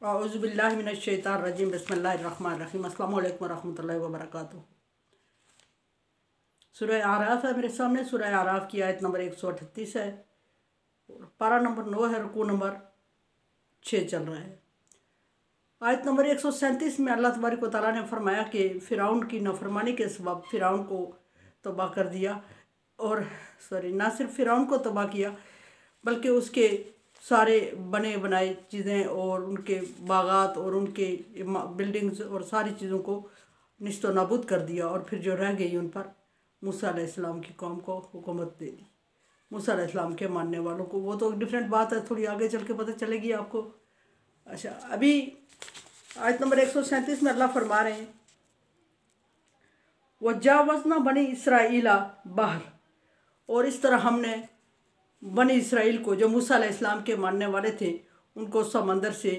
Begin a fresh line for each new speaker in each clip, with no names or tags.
औज़ुबिल्लाहि मिनश्शैतानिर्रजीम बिस्मिल्लाहिर्रहमानिर्रहीम अस्सलामु अलैकुम वरहमतुल्लाहि वबरकातुहू। सूरह आराफ है मेरे सामने। सूरह आराफ की आयत नंबर 138 है, पारा नंबर 9 है, रुकू नंबर 6 चल रहा है। आयत नंबर 137 में अल्लाह तबारक व तआला ने फरमाया कि फ़िरौन की नाफरमानी के सबब फ़िरौन को तबाह कर दिया, और ना सिर्फ फ़िरौन को तबाह किया बल्कि उसके सारे बने बनाए चीज़ें और उनके बागात और उनके बिल्डिंग्स और सारी चीज़ों को निस्तो नाबूद कर दिया। और फिर जो रह गई उन पर मूसा अलैहिस्सलाम की कौम को हुकूमत दे दी, मूसा अलैहिस्सलाम के मानने वालों को। वो तो डिफरेंट बात है, थोड़ी आगे चल के पता चलेगी आपको। अच्छा, अभी आयत नंबर 137 में अल्लाह फरमा रहे हैं, वजावज़ना बनी इसराइला बहर, और इस तरह हमने बनी इसराइल को जो मूसा अलैहिस्सलाम के मानने वाले थे उनको समंदर से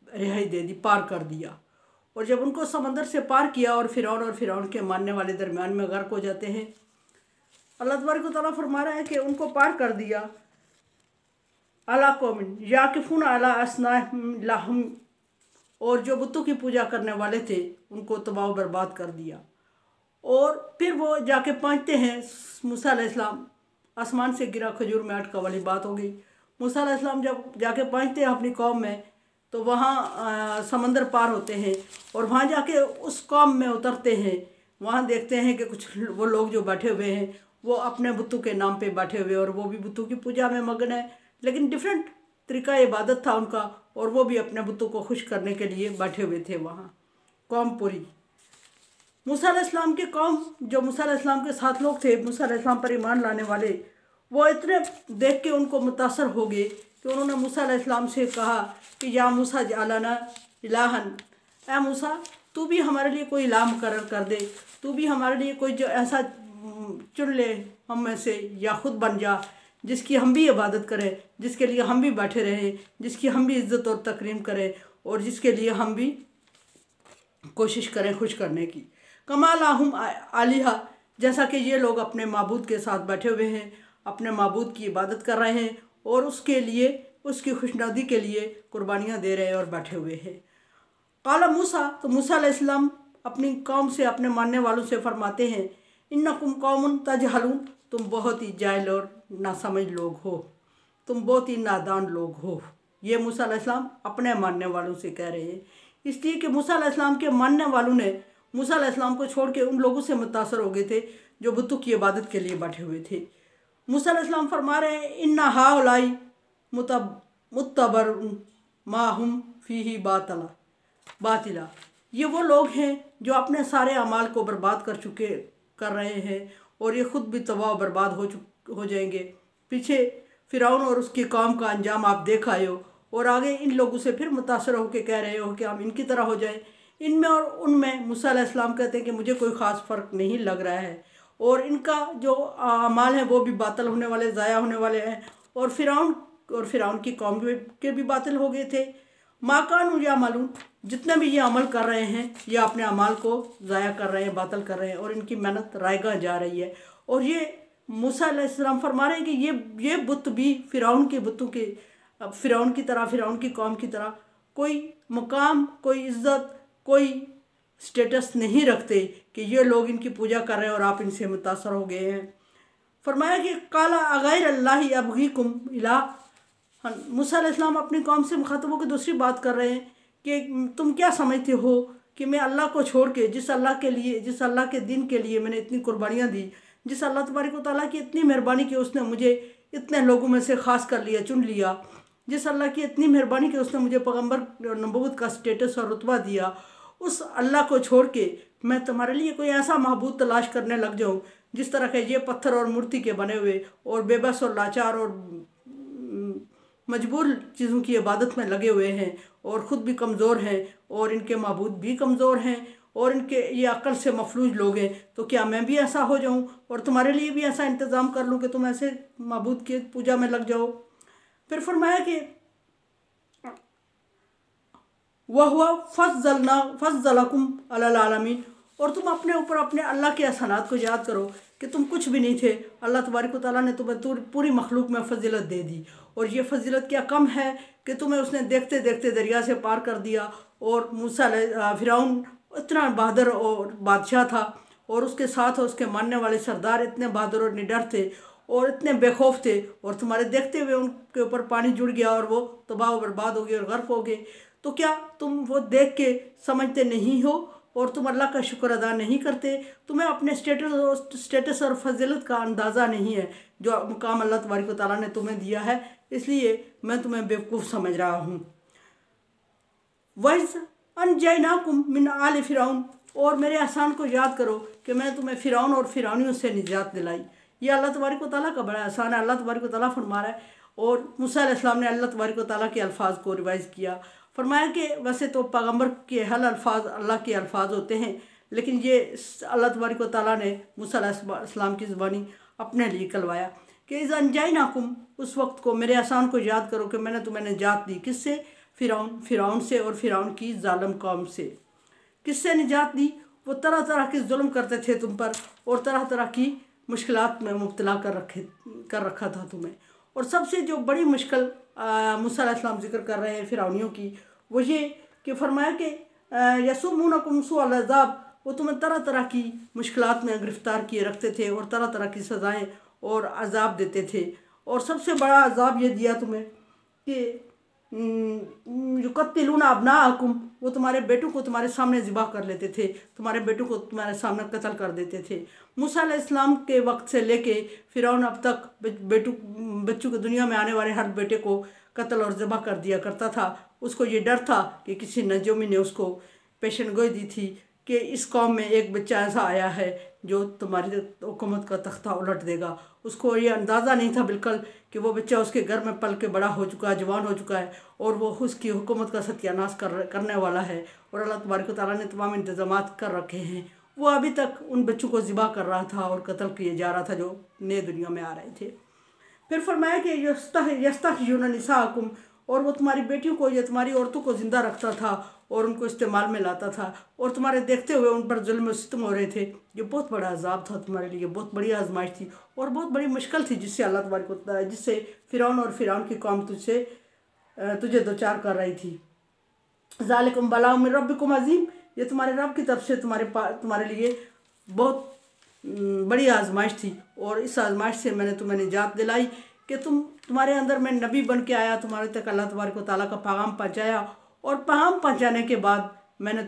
रिहाई दे दी, पार कर दिया। और जब उनको समंदर से पार किया और फ़िरौन के मानने वाले दरमियान में गर्क हो जाते हैं, अल्लाह तबारक व तआला फरमा रहा है कि उनको पार कर दिया। अला कौमिन याकिफून अला अस्नाम लहुम, और जो बुतों की पूजा करने वाले थे उनको तबाह बर्बाद कर दिया। और फिर वो जाके पहुँचते हैं, मूसा अलैहिस्सलाम आसमान से गिरा खजूर में अटका वाली बात हो गई। मूसा अलैहिस्सलाम जब जाके पहुँचते हैं अपनी कौम में, तो वहाँ समंदर पार होते हैं और वहाँ जाके उस कौम में उतरते हैं। वहाँ देखते हैं कि कुछ वो लोग जो बैठे हुए हैं वो अपने बुतों के नाम पे बैठे हुए, और वो भी बुतों की पूजा में मगन है, लेकिन डिफरेंट तरीका इबादत था उनका, और वो भी अपने बुतों को खुश करने के लिए बैठे हुए थे वहाँ कौम पूरी। मूसा अलैहिस्सलाम के कौम जो मूसा अलैहिस्सलाम के साथ लोग थे, मूसा अलैहिस्सलाम पर ईमान लाने वाले, वो इतने देख के उनको मुतासर हो गए कि उन्होंने मूसा अलैहिस्सलाम से कहा कि या मूसा जालाना इलाहन, ऐ मूसा तू भी हमारे लिए कोई इलाह मुकर्रर कर दे, तू भी हमारे लिए कोई जो ऐसा चुन ले हम में से, या खुद बन जा जिसकी हम भी इबादत करें, जिसके लिए हम भी बैठे रहें, जिसकी हम भी इज़्ज़त और तकरीम करें, और जिसके लिए हम भी कोशिश करें खुश करने की। कमालाहुम आलिहा, जैसा कि ये लोग अपने माबूद के साथ बैठे हुए हैं, अपने माबूद की इबादत कर रहे हैं और उसके लिए, उसकी खुशनुदी के लिए कुर्बानियाँ दे रहे हैं और बैठे हुए हैं। काला मूसा, तो मूसा अलैहिस्सलाम अपनी कौम से, अपने मानने वालों से फरमाते हैं, इन्नकुम कौमुन तजहलून, तुम बहुत ही जाहिल और नासमझ लोग हो, तुम बहुत ही नादान लोग हो। ये मूसा अलैहिस्सलाम अपने मानने वालों से कह रहे हैं, इसलिए कि मूसा अलैहिस्सलाम के मानने वालों ने मूसा अलैहिस्सलाम को छोड़ के उन लोगों से मुतासर हो गए थे जो बुतों की इबादत के लिए बैठे हुए थे। मूसा अलैहिस्सलाम फरमा रहे हैं, इन्ना हाउलाई मुत्तबर माहुम फ़ीही बातिला, ये वो लोग हैं जो अपने सारे अमाल को बर्बाद कर रहे हैं, और ये ख़ुद भी तबाह बर्बाद हो जाएंगे। पीछे फ़िरौन और उसकी कौम का अंजाम आप देख आए हो, और आगे इन लोगों से फिर मुतासर होकर कह रहे हो कि हम इनकी तरह हो जाएं। इनमें और उनमें मूसा अलैहिस्सलाम कहते हैं कि मुझे कोई ख़ास फ़र्क नहीं लग रहा है, और इनका जो अमाल है वो भी बातिल होने वाले, ज़ाया होने वाले हैं। और फ़िरौन की कौम के भी बातिल हो गए थे। माकान या मालूम, जितने भी ये अमल कर रहे हैं ये अपने अमाल को ज़ाया कर रहे हैं, बातिल कर रहे हैं, और इनकी मेहनत रायगा जा रही है। और ये मूसा अलैहिस्सलाम फरमा रहे हैं कि ये बुत भी फ़िरौन के बुतों के, फ़िरौन की तरह, फ़िरौन की कौम की तरह कोई मुकाम, कोई इज़्ज़त, कोई स्टेटस नहीं रखते कि ये लोग इनकी पूजा कर रहे हैं और आप इनसे मुतासर हो गए हैं। फरमाया कि काला अगैर अल्लाह अबगीकुम इलाह, मूसा अलैहिस्सलाम अपनी कौम से मुखातब होकर दूसरी बात कर रहे हैं कि तुम क्या समझते हो कि मैं अल्लाह को छोड़ के, जिस अल्लाह के दिन के लिए मैंने इतनी कुर्बानियाँ दी, जिस अल्लाह तबारक व तआला की इतनी मेहरबानी की उसने मुझे इतने लोगों में से ख़ास कर लिया, चुन लिया, जिस अल्लाह की इतनी मेहरबानी की उसने मुझे पैगम्बर नबूवत का स्टेटस और रुतबा दिया, उस अल्लाह को छोड़ के मैं तुम्हारे लिए कोई ऐसा महबूद तलाश करने लग जाऊँ जिस तरह के ये पत्थर और मूर्ति के बने हुए और बेबस और लाचार और मजबूर चीज़ों की इबादत में लगे हुए हैं, और ख़ुद भी कमज़ोर हैं और इनके महबूद भी कमज़ोर हैं, और इनके ये अक्ल से मफलूज लोग हैं। तो क्या मैं भी ऐसा हो जाऊँ और तुम्हारे लिए भी ऐसा इंतज़ाम कर लूँ कि तुम ऐसे महबूद की पूजा में लग जाओ। फिर फरमाया कि वह हुआ फज़लकुम अलल आलमीन, और तुम अपने ऊपर अपने अल्लाह के एहसानात को याद करो कि तुम कुछ भी नहीं थे, अल्लाह तबारक व तआला ने तुम्हें पूरी मखलूक में फजीलत दे दी। और ये फजीलत क्या कम है कि तुम्हें उसने देखते देखते दरिया से पार कर दिया। और मूसा फिरौन इतना बहादुर और बादशाह था, और उसके साथ उसके मानने वाले सरदार इतने बहादुर और निडर थे और इतने बेखौफ थे, और तुम्हारे देखते हुए उनके ऊपर पानी जुड़ गया और वो तबाह व बर्बाद हो गए और गर्क हो गए। तो क्या तुम वो देख के समझते नहीं हो और तुम अल्लाह का शुक्र अदा नहीं करते? तुम्हें अपने स्टेटस और फजीलत का अंदाज़ा नहीं है जो मुकाम अल्लाह तबारक व तआला ने तुम्हें दिया है, इसलिए मैं तुम्हें बेवकूफ़ समझ रहा हूँ। वज़ अनजयनाकुम मिन आल फिरौन, और मेरे एहसान को याद करो कि मैं तुम्हें फ़िरौन और फ़िरौनियों से निजात दिलाई। ये अल्लाह तबारक व तआला का बड़ा एहसान है। अल्लाह तबारक व तआला फरमा रहा है, और मूसा अलैहिस्सलाम ने अल्लाह तबारक व तआला के अल्फाज को रिवाइज़ किया। फरमाया कि वैसे तो पैगम्बर के हर अल्फाज अल्लाह के अल्फाज होते हैं, लेकिन ये अल्लाह तबारक व तआला ने मूसा अलैहिस्सलाम की ज़बानी अपने लिए कहलवाया कि इज़ अनजयनाकुम, उस वक्त को मेरे एहसान को याद करो कि मैंने तुम्हें निजात दी। किससे? फ़िरौन से और फ़िरौन की ज़ालिम कौम से। किससे निजात दी? वो तरह तरह के जुल्म करते थे तुम पर, और तरह तरह की मुश्किलात में मुब्तला कर रखा था तुम्हें। और सबसे जो बड़ी मुश्किल मूसा अलैहिस्सलाम जिक्र कर रहे हैं फ़िरौनियों की, वो ये कि फरमाया कि यसुमूनकुम सुअल अज़ाब, वो तुम्हें तरह तरह की मुश्किलात में गिरफ़्तार किए रखते थे और तरह तरह की सज़ाएँ और अज़ाब देते थे। और सबसे बड़ा अज़ाब ये दिया तुम्हें कि युक़त्तिलूना अब्नाअकुम, वो तुम्हारे बेटों को तुम्हारे सामने ज़िबा कर लेते थे, तुम्हारे बेटों को तुम्हारे सामने कत्ल कर देते थे। मूसा अलैहिस्सलाम के वक्त से लेके फ़िरौन अब तक बच्चों के दुनिया में आने वाले हर बेटे को कत्ल और ज़िबा कर दिया करता था। उसको ये डर था कि किसी नजूमी ने उसको पेशन गोई दी थी कि इस कौम में एक बच्चा ऐसा आया है जो तुम्हारी हुकूमत का तख्ता उलट देगा। उसको ये अंदाज़ा नहीं था बिल्कुल कि वो बच्चा उसके घर में पल के बड़ा हो चुका है, जवान हो चुका है, और वो उसकी हुकूमत का सत्यानाश करने वाला है। और अल्लाह तबारक व तआला ने तमाम इंतज़ामात कर रखे हैं। वो अभी तक उन बच्चों को ज़िबा कर रहा था और कत्ल किए जा रहा था जो नए दुनिया में आ रहे थे। फिर फरमाया कि यस्तहय्युना निसाअकुम, और वो तुम्हारी बेटियों को या तुम्हारी औरतों को ज़िंदा रखता था और उनको इस्तेमाल में लाता था, और तुम्हारे देखते हुए उन पर जुल्म सितम हो रहे थे। ये बहुत बड़ा अजाब था तुम्हारे लिए, बहुत बड़ी आजमाइश थी और बहुत बड़ी मुश्किल थी जिससे फ़िरौन और फ़िरौन की कौम तुझे दो चार कर रही थी। ज़ालिकुम बलाउ मिन रब्बिकुम अज़ीम, ये तुम्हारे रब की तरफ से तुम्हारे लिए बहुत बड़ी आजमाइश थी। और इस आजमाइश से मैंने तुम्हें निजात दिलाई कि तुम्हारे अंदर मैं नबी बन के आया, तुम्हारे तक अल्लाह तबारक व तआला का पैगाम पहुँचाया, और पैगाम पहुँचाने के बाद मैंने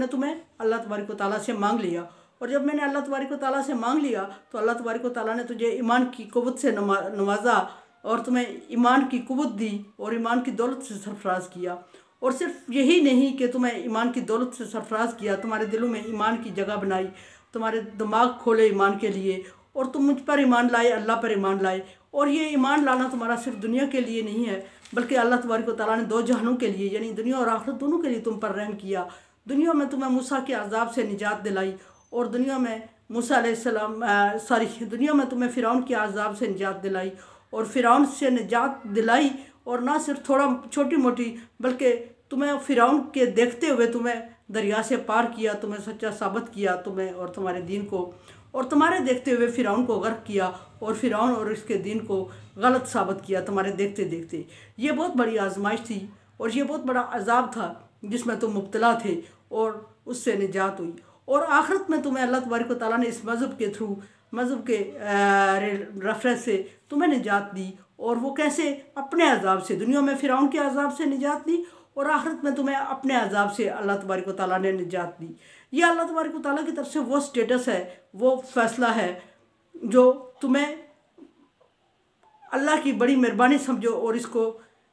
तुम्हें अल्लाह तबारक व तआला से मांग लिया। और जब मैंने अल्लाह तबारक व तआला से मांग लिया तो अल्लाह तबारक व तआला ने तुझे ईमान की कुव्वत से नवाजा, और तुम्हें ईमान की कुव्वत दी और ईमान की दौलत से सरफराज किया। और सिर्फ यही नहीं कि तुम्हें ईमान की दौलत से सरफराज किया, तुम्हारे दिलों में ईमान की जगह बनाई, तुम्हारे दिमाग खोले ईमान के लिए, और तुम मुझ पर ईमान लाए, अल्लाह पर ईमान लाए। और ये ईमान लाना तुम्हारा सिर्फ दुनिया के लिए नहीं है, बल्कि अल्लाह तबारक व तआला ने दो जहानों के लिए, यानी दुनिया और आखिरत दोनों के लिए तुम पर रहम किया। दुनिया में तुम्हें मूसा के अजाब से निजात दिलाई, और दुनिया में दुनिया में तुम्हें फ़िरौन के अजाब से निजात दिलाई, और फ़िरौन से निजात दिलाई। और ना सिर्फ थोड़ा छोटी मोटी, बल्कि तुम्हें फ़िरौन के देखते हुए तुम्हें दरिया से पार किया, तुम्हें सच्चा साबित किया, तुम्हें और तुम्हारे दीन को, और तुम्हारे देखते हुए फ़िरौन को गर्क किया और फ़िरौन और इसके दीन को गलत साबित किया तुम्हारे देखते देखते। ये बहुत बड़ी आजमाइश थी और ये बहुत बड़ा अजाब था जिसमें तुम मुब्तला थे, और उससे निजात हुई। और आखिरत में तुम्हें अल्लाह तबारक व तआला ने इस मज़हब के रेफरेंस से तुम्हें निजात दी। और वो कैसे? अपने अजाब से। दुनिया में फ़िरौन के अजाब से निजात दी, और आखिरत में तुम्हें अपने अजाब से अल्लाह तबारक व तआला ने निजात दी। ये अल्लाह तबारक व तआला की तरफ से वो स्टेटस है, वो फ़ैसला है जो तुम्हें अल्लाह की बड़ी मेहरबानी समझो और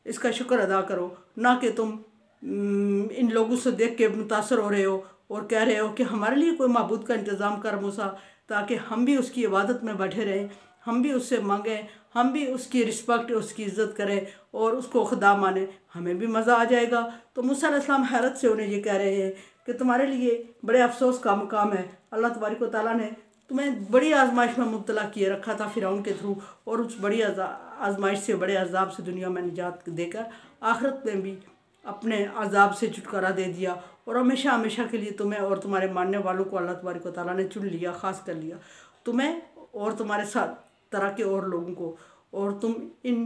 इसका शुक्र अदा करो, ना कि तुम इन लोगों से देख के मुतासर हो रहे हो और कह रहे हो कि हमारे लिए कोई माबूद का इंतज़ाम कर मूसा, ताकि हम भी उसकी इबादत में बैठे रहें, हम भी उससे मांगें, हम भी उसकी रिस्पेक्ट, उसकी इज़्ज़त करें और उसको खुदा माने, हमें भी मज़ा आ जाएगा। तो मूसा अलैहिस्सलाम हैरत से उन्हें ये कह रहे हैं कि तुम्हारे लिए बड़े अफसोस का मुकाम है। अल्लाह तबारक व तआला ने तुम्हें बड़ी आजमाइश में मुब्तला किए रखा था फ़िरौन के थ्रू, और उस बड़ी आजमाइश से, बड़े अजाब से दुनिया में निजात देकर आखिरत में भी अपने अजाब से छुटकारा दे दिया और हमेशा हमेशा के लिए तुम्हें और तुम्हारे मानने वालों को अल्लाह तबारक व तआला ने चुन लिया, ख़ास कर लिया तुम्हें और तुम्हारे साथ तरह के और लोगों को। और तुम इन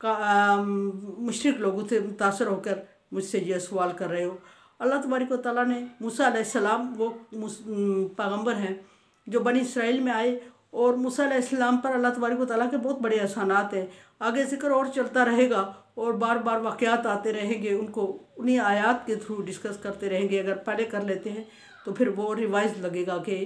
का मुशरिक लोगों से मुतासर होकर मुझसे यह सवाल कर रहे हो। अल्लाह तबारक व तआला ने मूसा अलैहिस्सलाम वो पैगम्बर हैं जो बनी इसराइल में आए और मूसा अलैहिस्सलाम पर अल्लाह तबारक व तआला के बहुत बड़े एहसानात हैं। आगे ज़िक्र और चलता रहेगा और बार बार वाक़यात आते रहेंगे, उनको उन्हीं आयात के थ्रू डिस्कस करते रहेंगे। अगर पहले कर लेते हैं तो फिर वो रिवाइज़ लगेगा कि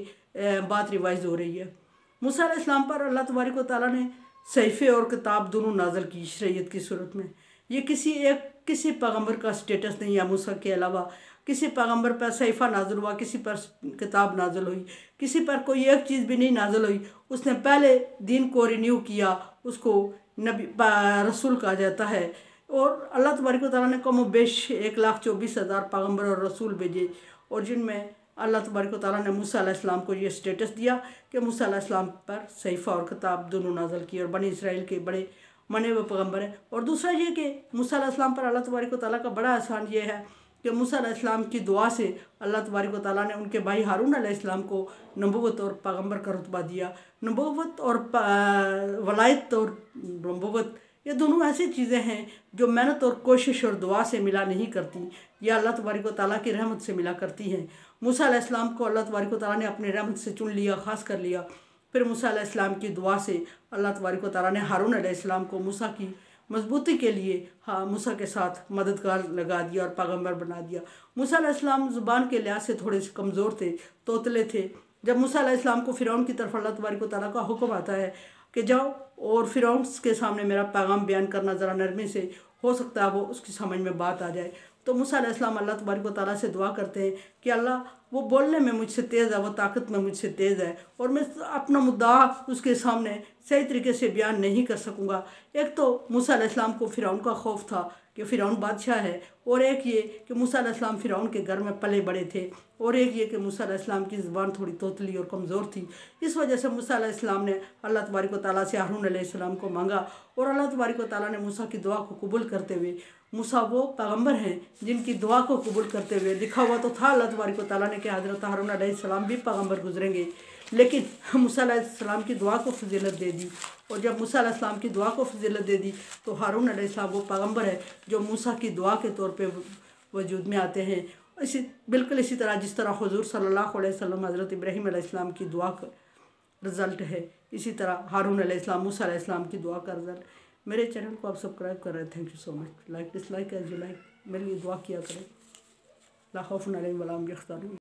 बात रिवाइज़ हो रही है। मूसा अलैहिस्सलाम पर अल्लाह तबारक व तआला ने सहीफ़े और किताब दोनों नाज़िल की शरीयत की सूरत में। ये किसी पैगम्बर का स्टेटस नहीं है मूसा के अलावा। किसी पैगम्बर पर सहीफ़ा नाज़िल हुआ, किसी पर किताब नाज़िल हुई, किसी पर कोई एक चीज़ भी नहीं नाज़िल हुई। उसने पहले दीन को रिन्यू किया, उसको नबी रसूल कहा जाता है। और अल्लाह तबारक व तआला ने कम बेश 1,24,000 पैगम्बर और रसूल भेजे और जिनमें अल्लाह तबारक व तआला ने मूसा अलैहिस्सलाम को ये स्टेटस दिया कि मूसा अलैहिस्सलाम पर सहीफ़ा और किताब दोनों नाज़िल की और बनी इसराइल के बड़े मने हुए पैगम्बर हैं। और दूसरा ये कि मूसा अलैहिस्सलाम पर अल्लाह तबारक व तआला का बड़ा एहसान ये है कि मूसा अलैहिस्सलाम की दुआ से अल्लाह तबारक व तआला ने उनके भाई हारून अलैहिस्सलाम को नबूवत और पैगम्बर का रुतबा दिया। नबूवत और वलायत और नबूवत ये दोनों ऐसी चीज़ें हैं जो मेहनत और कोशिश और दुआ से मिला नहीं करती, यह अल्लाह तबारक व तआला की रहमत से मिला करती हैं। मूसा अलैहिस्सलाम को अल्लाह तबारक व तआला ने अपनी रहमत से चुन लिया, ख़ास कर लिया। फिर मूसा अलैहिस्सलाम की दुआ से अल्लाह तबारक व तआला ने हारून अलैहिस्सलाम को मूसा की मजबूती के लिए मूसा के साथ मददगार लगा दिया और पैगम्बर बना दिया। मूसा अलैहिस्सलाम ज़ुबान के लिहाज से थोड़े से कमज़ोर थे, तोतले थे। जब मूसा अलैहिस्सलाम को फ़िरौन की तरफ अल्लाह तबारक व तआला का हुक्म आता है कि जाओ और फ़िरौन के सामने मेरा पैगाम बयान करना, ज़रा नरमी से, हो सकता है वो उसकी समझ में बात आ जाए। तो मूसा अलैहिस्सलाम अल्लाह तबारक व तआला से दुआ करते हैं कि अल्लाह वो बोलने में मुझसे तेज़ है, वो ताकत में मुझसे तेज़ है और मैं अपना मुद्दा उसके सामने सही तरीके से बयान नहीं कर सकूँगा। एक तो मूसा अलैहिस्सलाम को फ़िरौन का खौफ था कि फ़िरौन बादशाह है, और एक ये कि मूसा अलैहिस्सलाम फ़िरौन के घर में पले बड़े थे, और एक ये कि मूसा अलैहिस्सलाम की ज़ुबान थोड़ी तोतली और कमज़ोर थी। इस वजह से मूसा अलैहिस्सलाम ने अल्लाह तबारक व तआला से हारून अलैहिस्सलाम को मांगा और अल्लाह तबारक व तआला ने मूसा की दुआ को कबूल करते हुए, मूसा वो पैगम्बर हैं जिनकी दुआ को कबूल करते हुए, लिखा हुआ तो था अल्लाह तबारक व तआला ने कि हज़रत हारून अलैहिस्सलाम भी पैगम्बर गुजरेंगे, लेकिन मूसा अलैहिस्सलाम की दुआ को फजीलत दे दी। और जब मूसा अलैहिस्सलाम की दुआ को फजीलत दे दी तो हारून अलैहिस्सलाम वो पैगम्बर है जो मूसा की दुआ के तौर पे वजूद में आते हैं। बिल्कुल इसी तरह जिस तरह हुज़ूर सल्लल्लाहु अलैहि वसल्लम हज़रत इब्राहीम अलैहिस्सलाम की दुआ का रिज़ल्ट है, इसी तरह हारून अलैहिस्सलाम मूसा अलैहिस्सलाम की दुआ का रिज़ल्ट। मेरे चैनल को आप सब्सक्राइब कर रहे हैं, thank you so much. Like dislike as you like, मेरे लिए दुआ किया करें। ला खौफुन अलैहिम वला हुम यहज़नून।